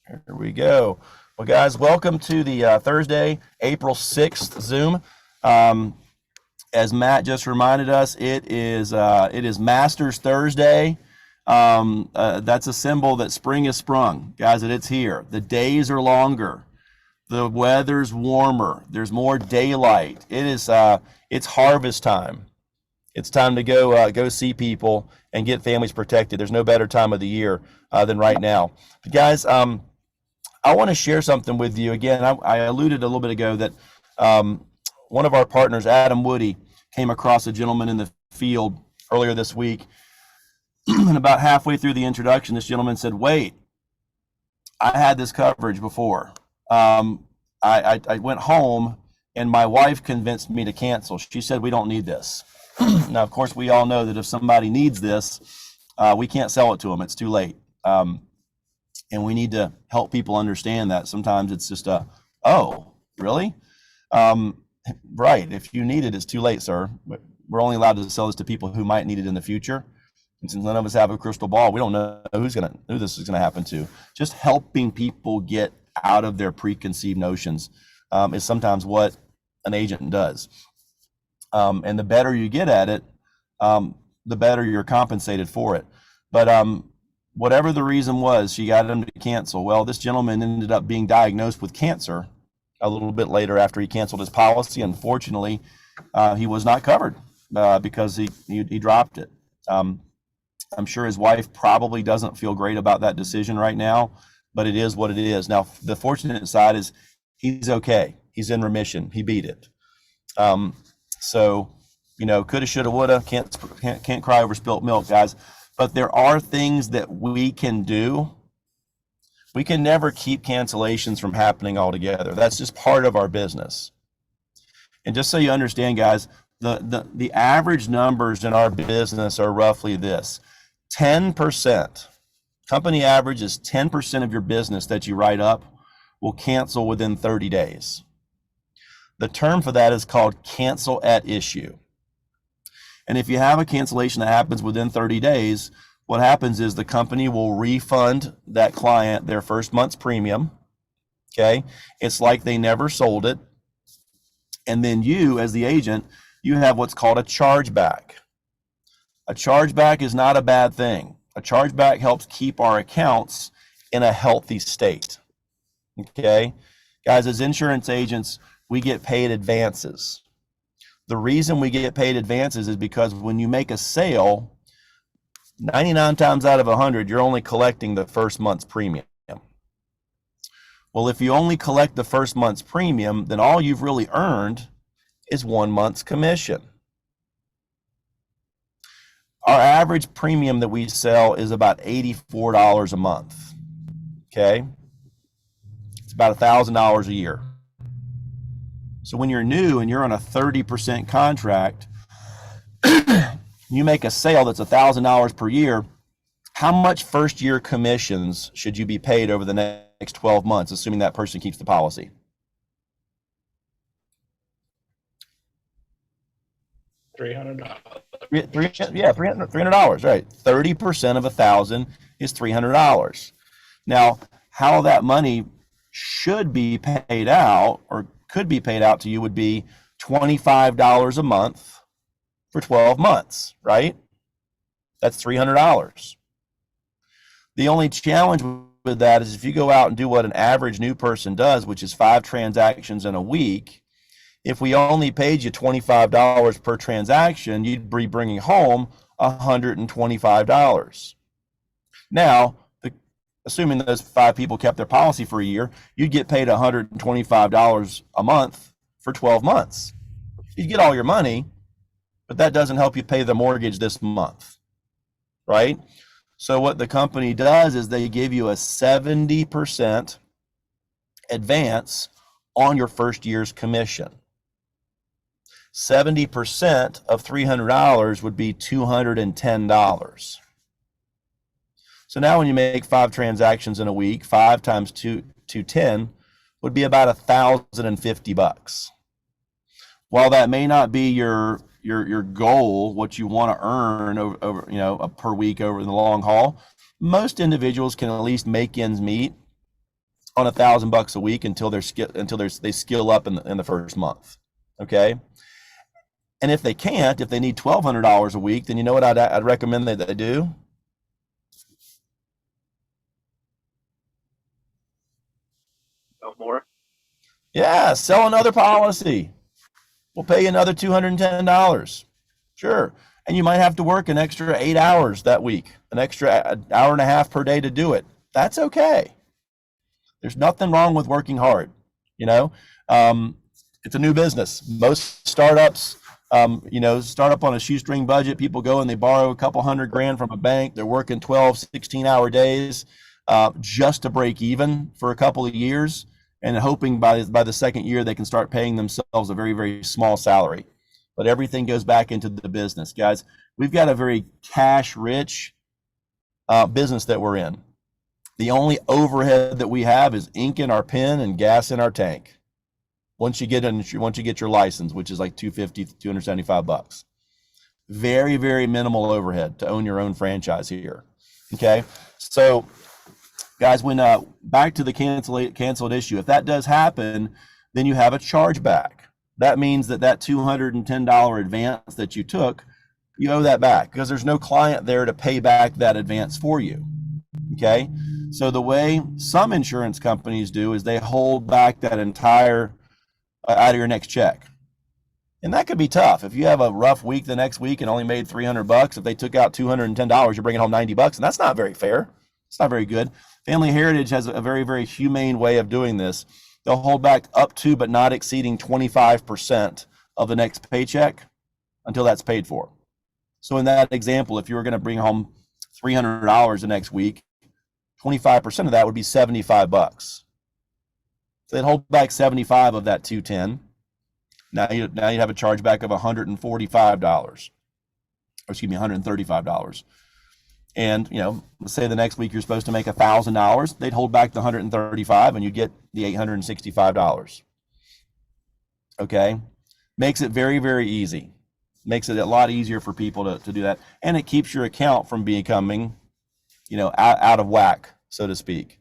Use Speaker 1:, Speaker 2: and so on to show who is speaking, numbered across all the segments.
Speaker 1: Here we go. Well, guys, welcome to the Thursday, April 6th Zoom. As Matt just reminded us, it is Masters Thursday. That's a symbol that spring has sprung, guys. That it's here. The days are longer. The weather's warmer. There's more daylight. It's harvest time. It's time to go see people and get families protected. There's no better time of the year than right now. But guys, I want to share something with you. Again, I alluded a little bit ago that one of our partners, Adam Woody, came across a gentleman in the field earlier this week. And about halfway through the introduction, this gentleman said, wait, I had this coverage before. I went home and my wife convinced me to cancel. She said, we don't need this. Now, of course, we all know that if somebody needs this, we can't sell it to them. It's too late. And we need to help people understand that. Sometimes it's just oh, really? Right. If you need it, it's too late, sir. We're only allowed to sell this to people who might need it in the future. And since none of us have a crystal ball, we don't know who this is going to happen to. Just helping people get out of their preconceived notions is sometimes what an agent does. And the better you get at it, the better you're compensated for it. But whatever the reason was, she got him to cancel. Well, this gentleman ended up being diagnosed with cancer a little bit later after he canceled his policy. Unfortunately, he was not covered because he dropped it. I'm sure his wife probably doesn't feel great about that decision right now, but it is what it is. Now, the fortunate side is he's okay. He's in remission. He beat it. So, coulda, shoulda, woulda, can't cry over spilt milk, guys. But there are things that we can do. We can never keep cancellations from happening altogether. That's just part of our business. And just so you understand, guys, the average numbers in our business are roughly this. 10%, company average is 10% of your business that you write up will cancel within 30 days. The term for that is called cancel at issue. And if you have a cancellation that happens within 30 days, what happens is the company will refund that client their first month's premium. Okay. It's like they never sold it. And then you, as the agent, you have what's called a chargeback. A chargeback is not a bad thing. A chargeback helps keep our accounts in a healthy state. Okay. Guys, as insurance agents, we get paid advances. The reason we get paid advances is because when you make a sale, 99 times out of 100, you're only collecting the first month's premium. Well, if you only collect the first month's premium, then all you've really earned is 1 month's commission. Our average premium that we sell is about $84 a month. Okay? It's about $1,000 a year. So when you're new and you're on a 30% contract, you make a sale that's $1,000 per year. How much first year commissions should you be paid over the next 12 months, assuming that person keeps the policy?
Speaker 2: $300.
Speaker 1: $300, right? 30% of 1,000 is $300. Now, how that money should be paid out or could be paid out to you would be $25 a month for 12 months, right? That's $300. The only challenge with that is if you go out and do what an average new person does, which is 5 transactions in a week, if we only paid you $25 per transaction, you'd be bringing home $125. Now, assuming those 5 people kept their policy for a year, you'd get paid $125 a month for 12 months. You'd get all your money, but that doesn't help you pay the mortgage this month, right? So what the company does is they give you a 70% advance on your first year's commission. 70% of $300 would be $210. So now when you make 5 transactions in a week, 5 times 210 would be about $1,050. While that may not be your goal, what you want to earn over per week over the long haul, most individuals can at least make ends meet on $1,000 a week until they skill up in the first month. Okay. And if they can't, if they need $1,200 a week, then you know what I'd recommend that they do?
Speaker 3: No more.
Speaker 1: Yeah, sell another policy. We'll pay you another $210. Sure. And you might have to work an extra 8 hours that week, an extra hour and a half per day to do it. That's okay. There's nothing wrong with working hard. It's a new business. Most startups, start up on a shoestring budget. People go and they borrow a couple $100,000 from a bank. They're working 12, 16-hour days just to break even for a couple of years, and hoping by the second year they can start paying themselves a very, very small salary. But everything goes back into the business. Guys, we've got a very cash-rich business that we're in. The only overhead that we have is ink in our pen and gas in our tank. Once you get your license, which is like $250, $275. Very, very minimal overhead to own your own franchise here. Okay, so guys, when back to the canceled issue, if that does happen, then you have a chargeback. That means that $210 advance that you took, you owe that back because there's no client there to pay back that advance for you. Okay, so the way some insurance companies do is they hold back that entire out of your next check. And that could be tough. If you have a rough week the next week and only made $300, if they took out $210, you're bringing home $90, and that's not very fair. It's not very good. Family Heritage has a very, very humane way of doing this. They'll hold back up to but not exceeding 25% of the next paycheck until that's paid for. So in that example, if you were going to bring home $300 the next week, 25% of that would be $75. So they'd hold back 75 of that 210. Now you'd have a chargeback of $145, or excuse me, $135. And let's say the next week you're supposed to make $1,000. They'd hold back the 135, and you get the $865. Okay, makes it very, very easy. Makes it a lot easier for people to do that, and it keeps your account from becoming, out of whack, so to speak.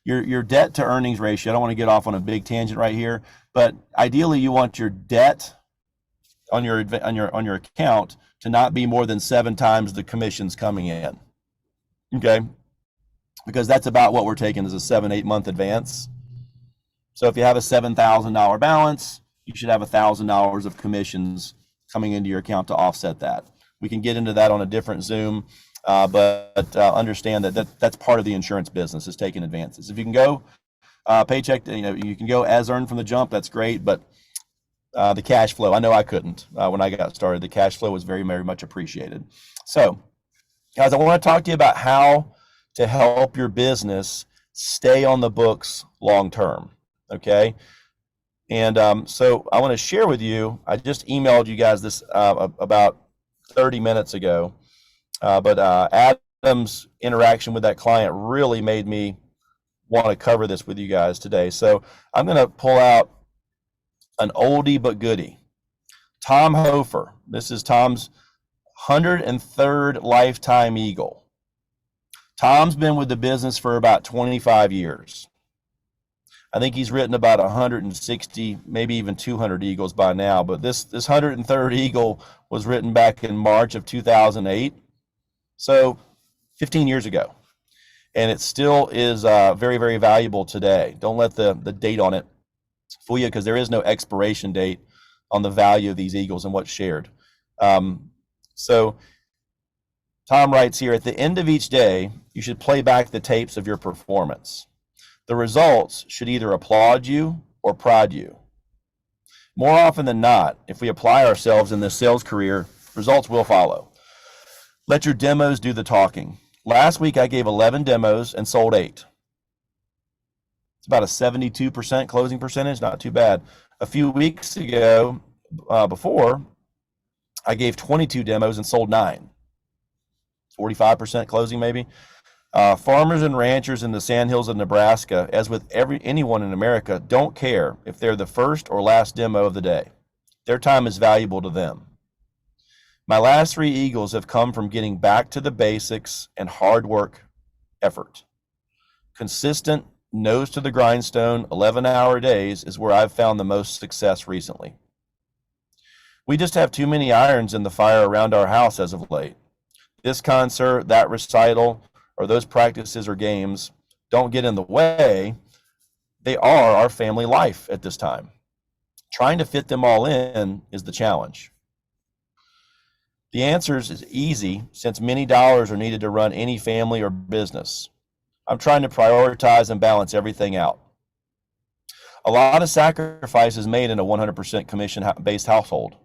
Speaker 1: Your debt to earnings ratio, I don't want to get off on a big tangent right here, but ideally you want your debt on your account to not be more than 7 times the commissions coming in. Okay? Because that's about what we're taking as a 7-8 month advance. So if you have a $7,000 balance, you should have $1,000 of commissions coming into your account to offset that. We can get into that on a different Zoom. But understand that's part of the insurance business, is taking advances. If you can go paycheck, you can go as earned from the jump, that's great. But the cash flow, I know I couldn't when I got started. The cash flow was very, very much appreciated. So, guys, I want to talk to you about how to help your business stay on the books long term. Okay. And so I want to share with you, I just emailed you guys this about 30 minutes ago. But Adam's interaction with that client really made me want to cover this with you guys today. So I'm going to pull out an oldie but goodie. Tom Hofer. This is Tom's 103rd lifetime Eagle. Tom's been with the business for about 25 years. I think he's written about 160, maybe even 200 Eagles by now. But this 103rd Eagle was written back in March of 2008. So 15 years ago, and it still is very, very valuable today. Don't let the date on it fool you, because there is no expiration date on the value of these Eagles and what's shared. So Tom writes here, at the end of each day, you should play back the tapes of your performance. The results should either applaud you or prod you. More often than not, if we apply ourselves in this sales career, results will follow. Let your demos do the talking. Last week, I gave 11 demos and sold 8. It's about a 72% closing percentage, not too bad. A few weeks ago, before, I gave 22 demos and sold 9. 45% closing maybe. Farmers and ranchers in the sandhills of Nebraska, as with anyone in America, don't care if they're the first or last demo of the day. Their time is valuable to them. My last 3 Eagles have come from getting back to the basics and hard work effort. Consistent nose to the grindstone, 11-hour days is where I've found the most success recently. We just have too many irons in the fire around our house as of late. This concert, that recital, or those practices or games don't get in the way. They are our family life at this time. Trying to fit them all in is the challenge. The answer is easy since many dollars are needed to run any family or business. I'm trying to prioritize and balance everything out. A lot of sacrifices made in a 100% commission-based household.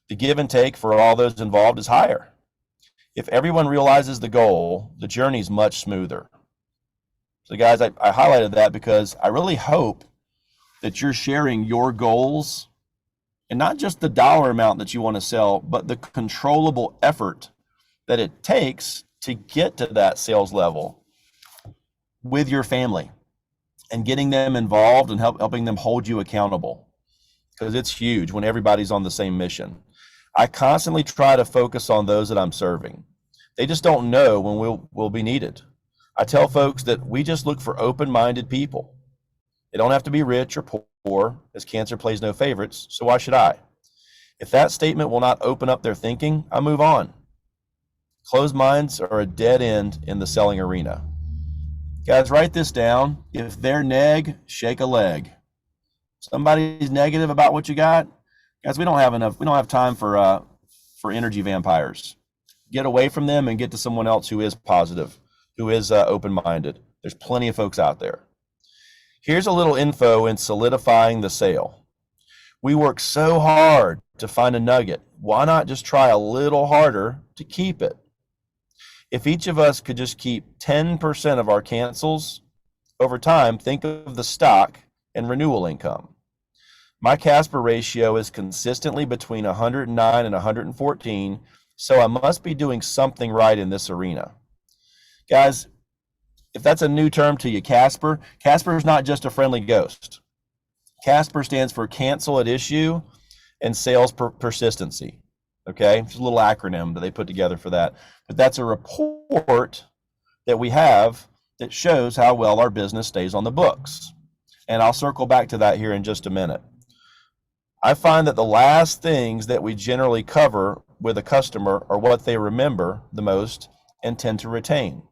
Speaker 1: The give and take for all those involved is higher. If everyone realizes the goal, the journey is much smoother. So guys, I highlighted that because I really hope that you're sharing your goals and not just the dollar amount that you want to sell, but the controllable effort that it takes to get to that sales level with your family and getting them involved and helping them hold you accountable, because it's huge when everybody's on the same mission. I constantly try to focus on those that I'm serving. They just don't know when we'll be needed. I tell folks that we just look for open-minded people. They don't have to be rich or poor, as cancer plays no favorites, so why should I? If that statement will not open up their thinking, I move on. Closed minds are a dead end in the selling arena. Guys, write this down. If they're neg, shake a leg. Somebody's negative about what you got, guys, we don't have time for energy vampires. Get away from them and get to someone else who is positive, who is open-minded. There's plenty of folks out there. Here's a little info in solidifying the sale. We work so hard to find a nugget. Why not just try a little harder to keep it? If each of us could just keep 10% of our cancels over time, think of the stock and renewal income. My Casper ratio is consistently between 109 and 114, so I must be doing something right in this arena. Guys, if that's a new term to you, Casper is not just a friendly ghost. Casper stands for cancel at issue and sales persistency. Okay, it's a little acronym that they put together for that. But that's a report that we have that shows how well our business stays on the books. And I'll circle back to that here in just a minute. I find that the last things that we generally cover with a customer are what they remember the most and tend to retain.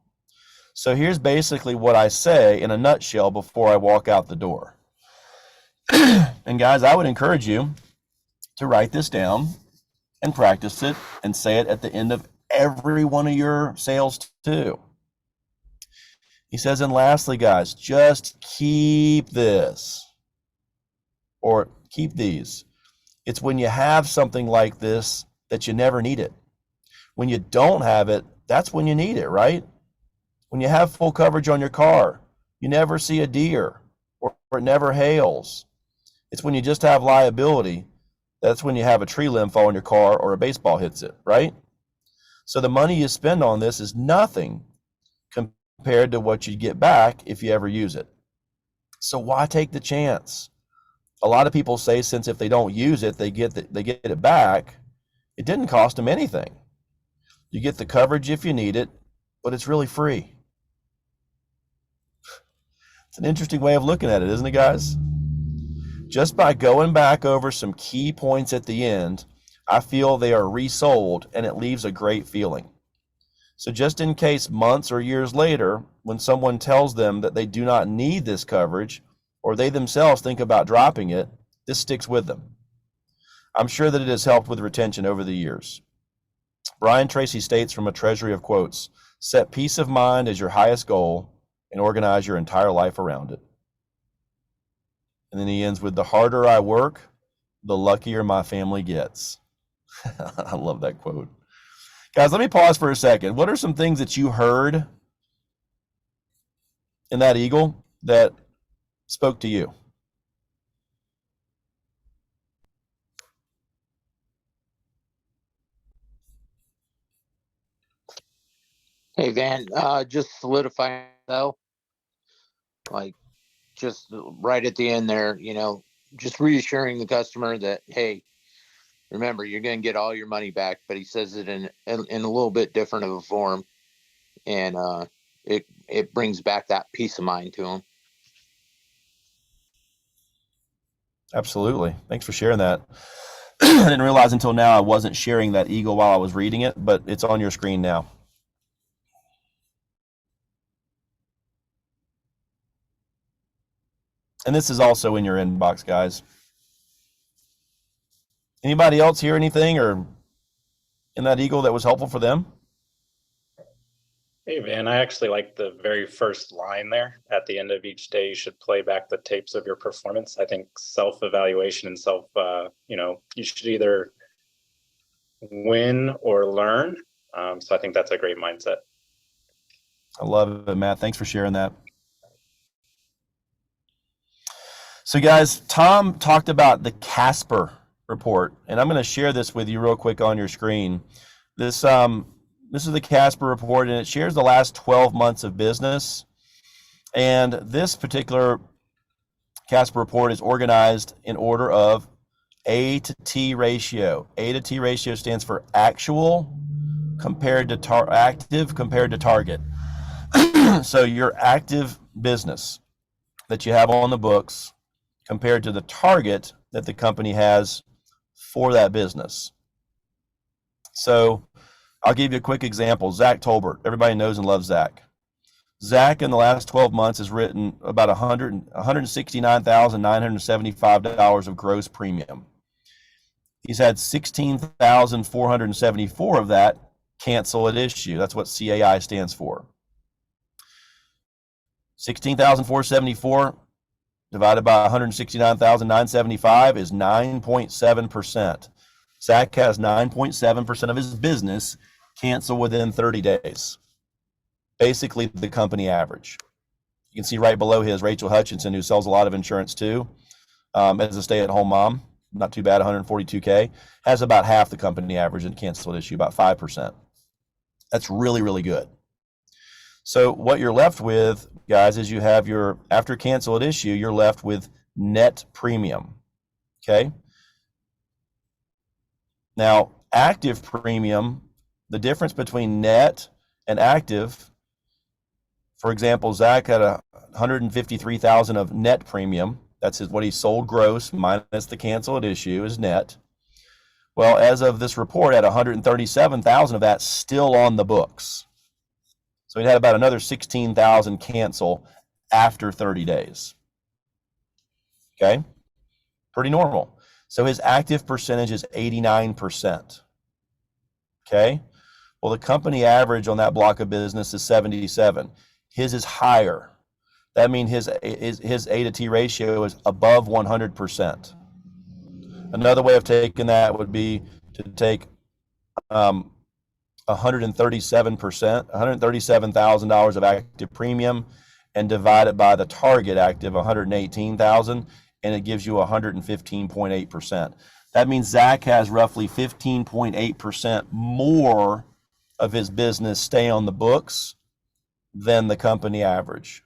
Speaker 1: So here's basically what I say in a nutshell before I walk out the door. And guys, I would encourage you to write this down and practice it and say it at the end of every one of your sales too. He says, and lastly, guys, just keep this or keep these. It's when you have something like this that you never need it. When you don't have it, that's when you need it, right? When you have full coverage on your car, you never see a deer or it never hails. It's when you just have liability. That's when you have a tree limb fall on your car or a baseball hits it, right? So the money you spend on this is nothing compared to what you get back if you ever use it. So why take the chance? A lot of people say since if they don't use it, they get it back. It didn't cost them anything. You get the coverage if you need it, but it's really free. It's an interesting way of looking at it, isn't it, guys? Just by going back over some key points at the end, I feel they are resold and it leaves a great feeling. So just in case months or years later, when someone tells them that they do not need this coverage or they themselves think about dropping it, this sticks with them. I'm sure that it has helped with retention over the years. Brian Tracy states from a treasury of quotes, set peace of mind as your highest goal and organize your entire life around it. And then he ends with, the harder I work, the luckier my family gets. I love that quote. Guys, let me pause for a second. What are some things that you heard in that eagle that spoke to you?
Speaker 4: Hey Van, just solidifying though, like just right at the end there, just reassuring the customer that, hey, remember you're going to get all your money back, but he says it in a little bit different of a form, and it brings back that peace of mind to him.
Speaker 1: Absolutely. Thanks for sharing that. I didn't realize until now I wasn't sharing that eagle while I was reading it, but it's on your screen now. And this is also in your inbox, guys. Anybody else hear anything or in that eagle that was helpful for them?
Speaker 2: Hey, Van, I actually like the very first line there. At the end of each day, you should play back the tapes of your performance. I think self-evaluation and you should either win or learn. So I think that's a great mindset.
Speaker 1: I love it, Matt. Thanks for sharing that. So, guys, Tom talked about the Casper report, and I'm going to share this with you real quick on your screen. This is the Casper report, and it shares the last 12 months of business. And this particular Casper report is organized in order of A to T ratio. A to T ratio stands for actual compared to active compared to target. So your active business that you have on the books compared to the target that the company has for that business. So I'll give you a quick example. Zach Tolbert. Everybody knows and loves Zach. Zach in the last 12 months has written about $169,975 of gross premium. He's had 16,474 of that cancel at issue. That's what CAI stands for. 16,474 divided by 169,975 is 9.7%. Zach has 9.7% of his business cancel within 30 days. Basically the company average. You can see right below his Rachel Hutchinson, who sells a lot of insurance too, as a stay-at-home mom, not too bad, 142K, has about half the company average in cancel issue, about 5%. That's really, really good. So what you're left with, guys, is you have your, after cancel at issue, you're left with net premium, okay? Now, active premium, the difference between net and active, for example, Zach had 153,000 of net premium. That's what he sold gross minus the cancel at issue is net. Well, as of this report, at 137,000 of that still on the books. So he had about another 16,000 cancel after 30 days. Okay, pretty normal. So his active percentage is 89%. Okay, well, the company average on that block of business is 77. His is higher. That means his A to T ratio is above 100%. Another way of taking that would be to take 137,000 of active premium and divide it by the target active 118,000, and it gives you 115.8%. That means Zach has roughly 15.8% more of his business stay on the books than the company average.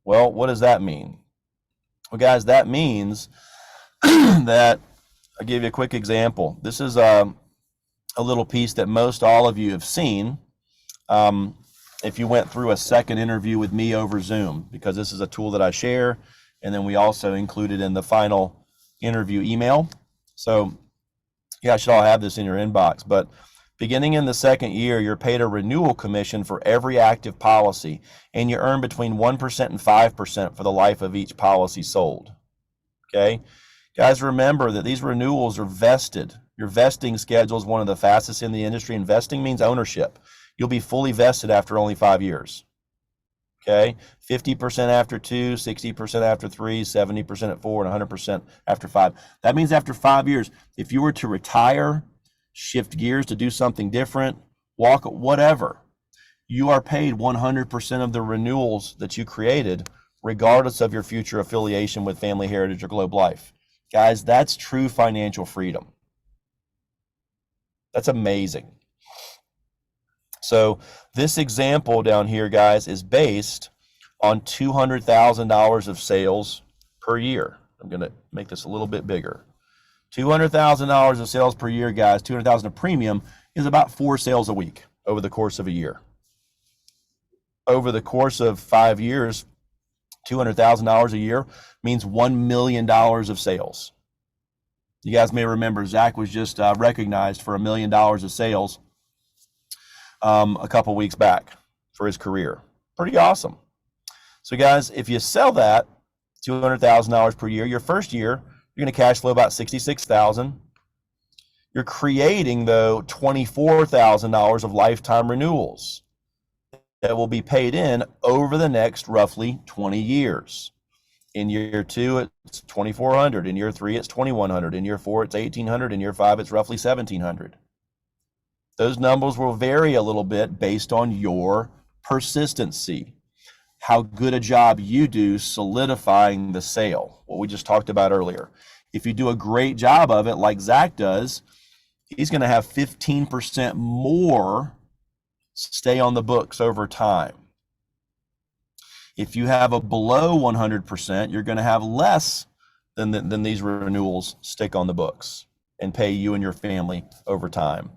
Speaker 1: Well, what does that mean? Well, guys, that means that, I'll give you a quick example. This is a little piece that most all of you have seen if you went through a second interview with me over Zoom, because this is a tool that I share, and then we also include it in the final interview email. So you guys should all have this in your inbox. But beginning in the second year, you're paid a renewal commission for every active policy, and you earn between 1% and 5% for the life of each policy sold. Okay? Guys, remember that these renewals are vested. Your vesting schedule is one of the fastest in the industry. Investing means ownership. You'll be fully vested after only 5 years. Okay? 50% after 2, 60% after 3, 70% at 4, and 100% after 5. That means after 5 years, if you were to retire, shift gears to do something different, walk, whatever, you are paid 100% of the renewals that you created, regardless of your future affiliation with Family Heritage or Globe Life. Guys, that's true financial freedom. That's amazing. So this example down here, guys, is based on $200,000 of sales per year. I'm going to make this a little bit bigger. $200,000 of sales per year, guys, $200,000 of premium is about 4 sales a week over the course of a year. Over the course of 5 years, $200,000 a year means $1 million of sales. You guys may remember Zach was just recognized for $1 million of sales a couple weeks back for his career. Pretty awesome. So guys, if you sell that $200,000 per year, your first year, you're going to cash flow about $66,000. You're creating, though, $24,000 of lifetime renewals that will be paid in over the next roughly 20 years. In year 2, it's $2,400. In year 3, it's $2,100. In year 4, it's $1,800. In year 5, it's roughly $1,700. Those numbers will vary a little bit based on your persistency, how good a job you do solidifying the sale, what we just talked about earlier. If you do a great job of it, like Zach does, he's going to have 15% more stay on the books over time. If you have a below 100%, you're going to have less than these renewals stick on the books and pay you and your family over time.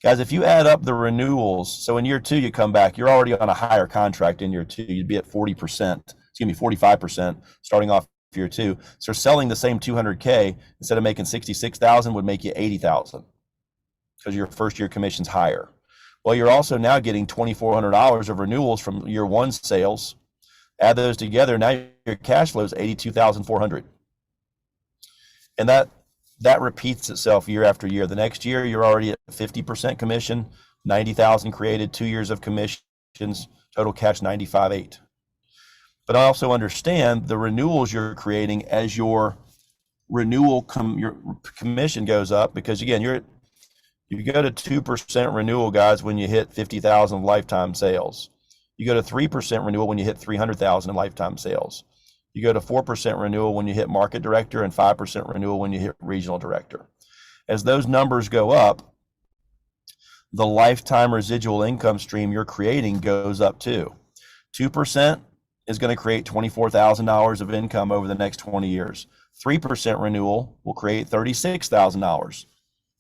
Speaker 1: Guys, if you add up the renewals, so in year 2 you come back, you're already on a higher contract in year 2. You'd be at 45% starting off year 2. So selling the same $200K instead of making $66,000 would make you $80,000 because your first year commission's higher. Well, you're also now getting $2,400 of renewals from year 1 sales. Add those together, now your cash flow is $82,400. And that repeats itself year after year. The next year, you're already at 50% commission, 90,000 created, 2 years of commissions, total cash 95.8. But I also understand the renewals you're creating as your renewal your commission goes up, because again, you go to 2% renewal, guys, when you hit 50,000 lifetime sales. You go to 3% renewal when you hit 300,000 in lifetime sales. You go to 4% renewal when you hit market director and 5% renewal when you hit regional director. As those numbers go up, the lifetime residual income stream you're creating goes up too. 2% is going to create $24,000 of income over the next 20 years. 3% renewal will create $36,000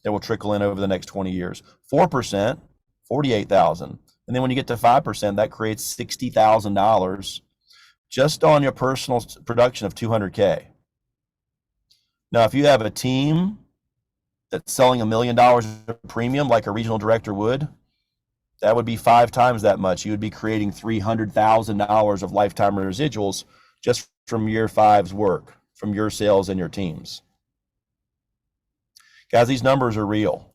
Speaker 1: that will trickle in over the next 20 years. 4%, $48,000. And then when you get to 5%, that creates $60,000 just on your personal production of $200K. Now, if you have a team that's selling $1 million of premium like a regional director would, that would be 5 times that much. You would be creating $300,000 of lifetime residuals just from year 5's work, from your sales and your teams. Guys, these numbers are real.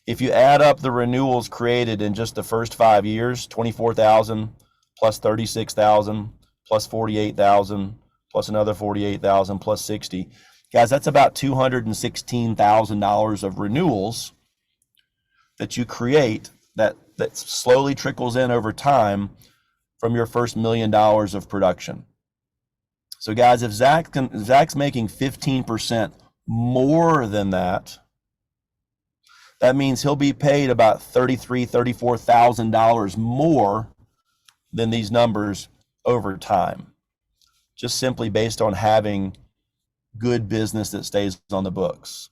Speaker 1: If you add up the renewals created in just the first 5 years, 24,000 plus 36,000 plus 48,000 plus another 48,000 plus 60, guys, that's about $216,000 of renewals that you create that slowly trickles in over time from your first $1 million of production. So guys, if Zach's making 15% more than that, that means he'll be paid about $33,000, $34,000 more than these numbers over time, just simply based on having good business that stays on the books,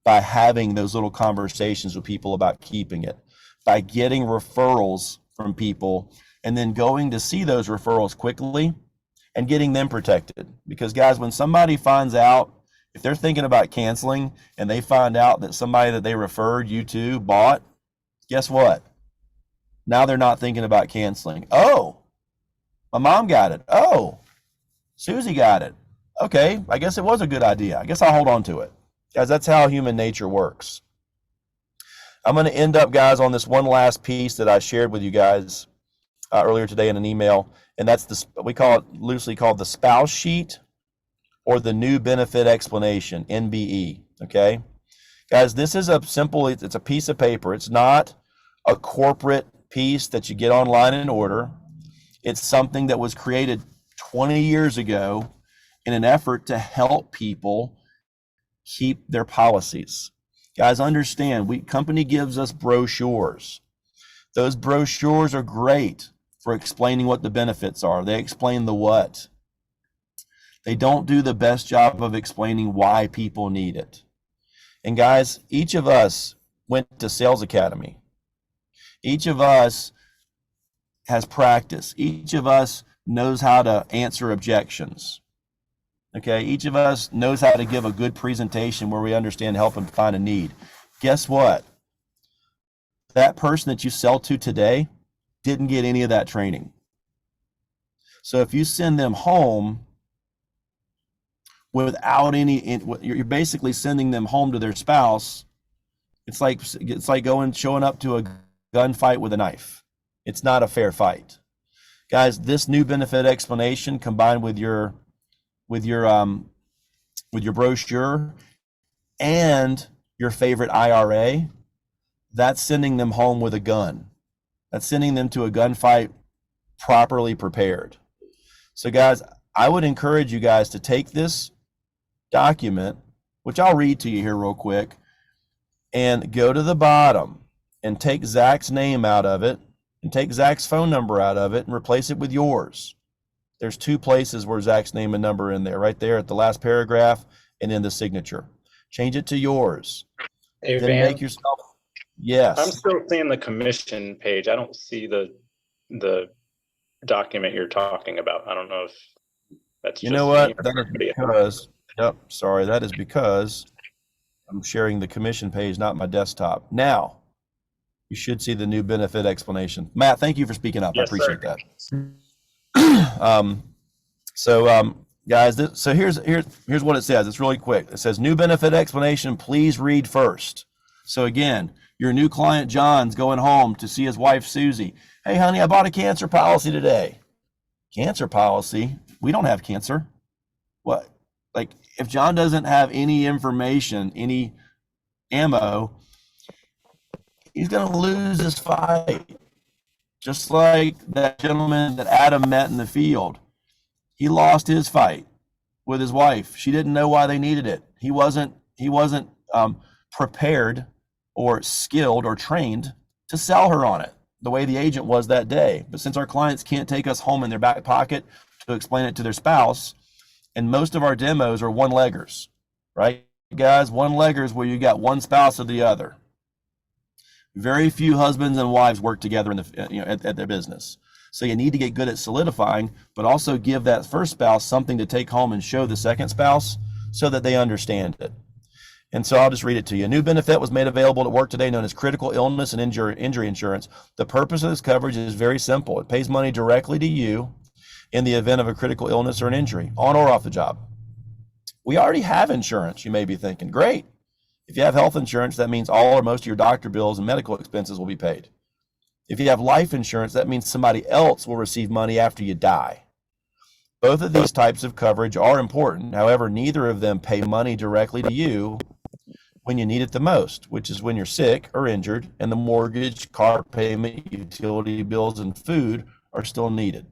Speaker 1: by having those little conversations with people about keeping it, by getting referrals from people and then going to see those referrals quickly and getting them protected. Because guys, when somebody finds out, if they're thinking about canceling and they find out that somebody that they referred you to bought, guess what? Now they're not thinking about canceling. Oh, my mom got it. Oh, Susie got it. Okay, I guess it was a good idea. I guess I'll hold on to it. Guys, that's how human nature works. I'm going to end up, guys, on this one last piece that I shared with you guys earlier today in an email, and that's we call it loosely called the spouse sheet, or the new benefit explanation, NBE, okay? Guys, this is it's a piece of paper. It's not a corporate piece that you get online and order. It's something that was created 20 years ago in an effort to help people keep their policies. Guys, understand, company gives us brochures. Those brochures are great for explaining what the benefits are. They explain the what. They don't do the best job of explaining why people need it. And guys, each of us went to Sales Academy. Each of us has practice. Each of us knows how to answer objections. Okay, each of us knows how to give a good presentation where we understand help and find a need. Guess what? That person that you sell to today didn't get any of that training. So if you send them home without any, you're basically sending them home to their spouse. It's like showing up to a gunfight with a knife. It's not a fair fight. Guys, this new benefit explanation combined with your brochure and your favorite IRA, that's sending them home with a gun. That's sending them to a gunfight properly prepared. So guys, I would encourage you guys to take this document, which I'll read to you here real quick, and go to the bottom and take Zach's name out of it and take Zach's phone number out of it and replace it with yours. There's two places where Zach's name and number in there, right there at the last paragraph and in the signature. Change it to yours.
Speaker 2: Hey,
Speaker 1: Then
Speaker 2: Van,
Speaker 1: make yourself, yes.
Speaker 2: I'm still seeing the commission page. I don't see the document you're talking about. I don't know if that's
Speaker 1: You
Speaker 2: just
Speaker 1: know what?
Speaker 2: me or
Speaker 1: That is
Speaker 2: everybody else.
Speaker 1: because, yep, sorry, that is because I'm sharing the commission page, not my desktop. Now, you should see the new benefit explanation. Matt, thank you for speaking up.
Speaker 2: Yes,
Speaker 1: I appreciate
Speaker 2: sir.
Speaker 1: that. Guys, so here's what it says. It's really quick. It says new benefit explanation, please read first. So again, your new client John's going home to see his wife Susie. Hey honey, I bought a cancer policy today. Cancer policy? We don't have cancer. What? Like if John doesn't have any information, any ammo, he's gonna lose this fight. Just like that gentleman that Adam met in the field. He lost his fight with his wife. She didn't know why they needed it. He wasn't prepared or skilled or trained to sell her on it the way the agent was that day. But since our clients can't take us home in their back pocket to explain it to their spouse, and most of our demos are one-leggers, right, guys? One-leggers where you got one spouse or the other. Very few husbands and wives work together in at their business. So you need to get good at solidifying, but also give that first spouse something to take home and show the second spouse so that they understand it. And so I'll just read it to you. A new benefit was made available at work today known as critical illness and injury insurance. The purpose of this coverage is very simple. It pays money directly to you in the event of a critical illness or an injury, on or off the job. We already have insurance, you may be thinking. Great. If you have health insurance, that means all or most of your doctor bills and medical expenses will be paid. If you have life insurance, that means somebody else will receive money after you die. Both of these types of coverage are important. However, neither of them pay money directly to you when you need it the most, which is when you're sick or injured and the mortgage, car payment, utility bills, and food are still needed.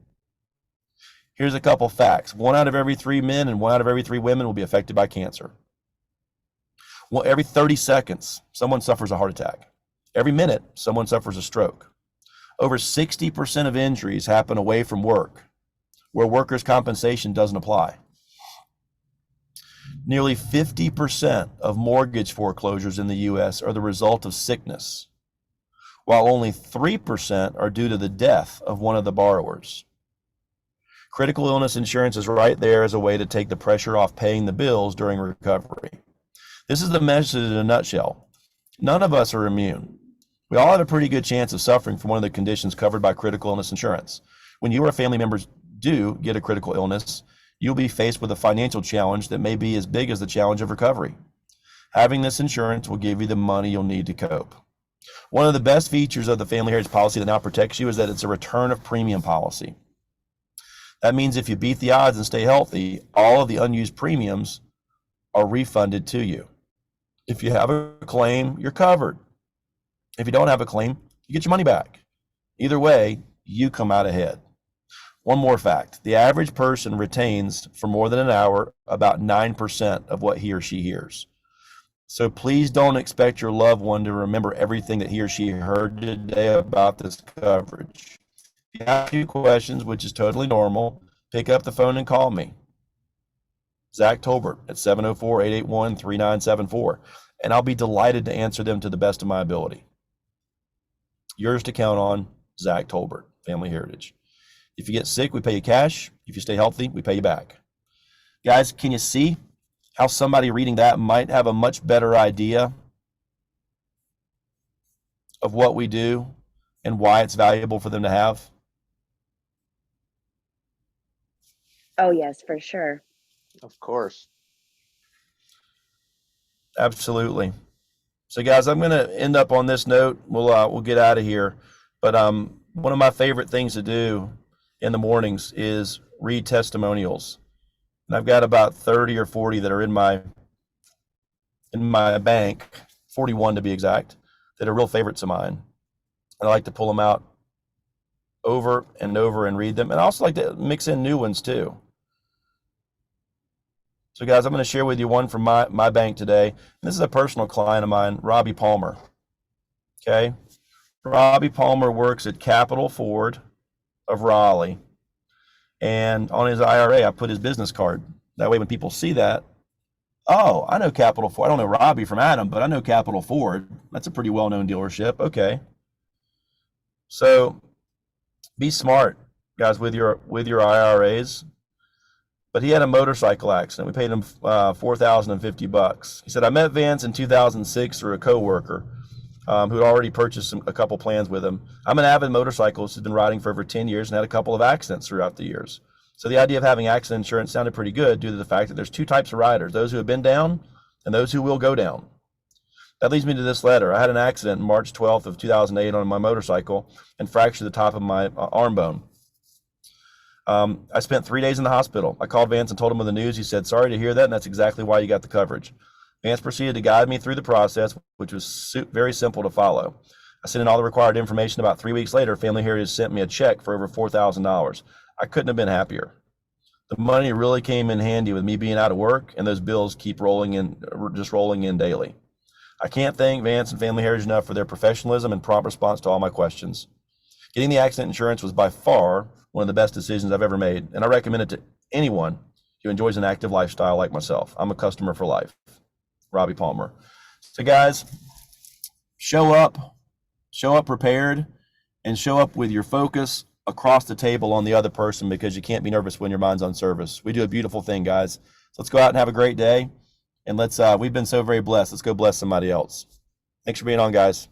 Speaker 1: Here's a couple facts. 1 out of every 3 men and 1 out of every 3 women will be affected by cancer. Well, every 30 seconds, someone suffers a heart attack. Every minute, someone suffers a stroke. Over 60% of injuries happen away from work, where workers' compensation doesn't apply. Nearly 50% of mortgage foreclosures in the U.S. are the result of sickness, while only 3% are due to the death of one of the borrowers. Critical illness insurance is right there as a way to take the pressure off paying the bills during recovery. This is the message in a nutshell. None of us are immune. We all have a pretty good chance of suffering from one of the conditions covered by critical illness insurance. When you or family members do get a critical illness, you'll be faced with a financial challenge that may be as big as the challenge of recovery. Having this insurance will give you the money you'll need to cope. One of the best features of the Family Heritage policy that now protects you is that it's a return of premium policy. That means if you beat the odds and stay healthy, all of the unused premiums are refunded to you. If you have a claim, you're covered. If you don't have a claim, you get your money back. Either way, you come out ahead. One more fact. The average person retains for more than an hour about 9% of what he or she hears. So please don't expect your loved one to remember everything that he or she heard today about this coverage. If you have a few questions, which is totally normal, pick up the phone and call me. Zach Tolbert at 704-881-3974. And I'll be delighted to answer them to the best of my ability. Yours to count on, Zach Tolbert, Family Heritage. If you get sick, we pay you cash. If you stay healthy, we pay you back. Guys, can you see how somebody reading that might have a much better idea of what we do and why it's valuable for them to have?
Speaker 5: Oh, yes, for sure.
Speaker 4: Of course.
Speaker 1: Absolutely. So, guys, I'm going to end up on this note. We'll get out of here. But one of my favorite things to do in the mornings is read testimonials. And I've got about 30 or 40 that are in my bank, 41 to be exact, that are real favorites of mine. And I like to pull them out over and over and read them. And I also like to mix in new ones too. So, guys, I'm going to share with you one from my bank today. And this is a personal client of mine, Robbie Palmer. Okay. Robbie Palmer works at Capital Ford of Raleigh. And on his IRA, I put his business card. That way, when people see that, oh, I know Capital Ford. I don't know Robbie from Adam, but I know Capital Ford. That's a pretty well-known dealership. Okay. So be smart, guys, with your IRAs. But he had a motorcycle accident. We paid him $4,050. He said, I met Vance in 2006 through a coworker who had already purchased a couple plans with him. I'm an avid motorcyclist who's been riding for over 10 years and had a couple of accidents throughout the years. So the idea of having accident insurance sounded pretty good due to the fact that there's two types of riders, those who have been down and those who will go down. That leads me to this letter. I had an accident on March 12th of 2008 on my motorcycle and fractured the top of my arm bone. I spent 3 days in the hospital. I called Vance and told him of the news. He said, sorry to hear that, and that's exactly why you got the coverage. Vance proceeded to guide me through the process, which was very simple to follow. I sent in all the required information. About 3 weeks later, Family Heritage sent me a check for over $4,000. I couldn't have been happier. The money really came in handy with me being out of work, and those bills keep rolling in daily. I can't thank Vance and Family Heritage enough for their professionalism and prompt response to all my questions. Getting the accident insurance was by far one of the best decisions I've ever made, and I recommend it to anyone who enjoys an active lifestyle like myself. I'm a customer for life. Robbie Palmer. So, guys, show up prepared, and show up with your focus across the table on the other person, because you can't be nervous when your mind's on service. We do a beautiful thing, guys. So let's go out and have a great day, and we've been so very blessed. Let's go bless somebody else. Thanks for being on, guys.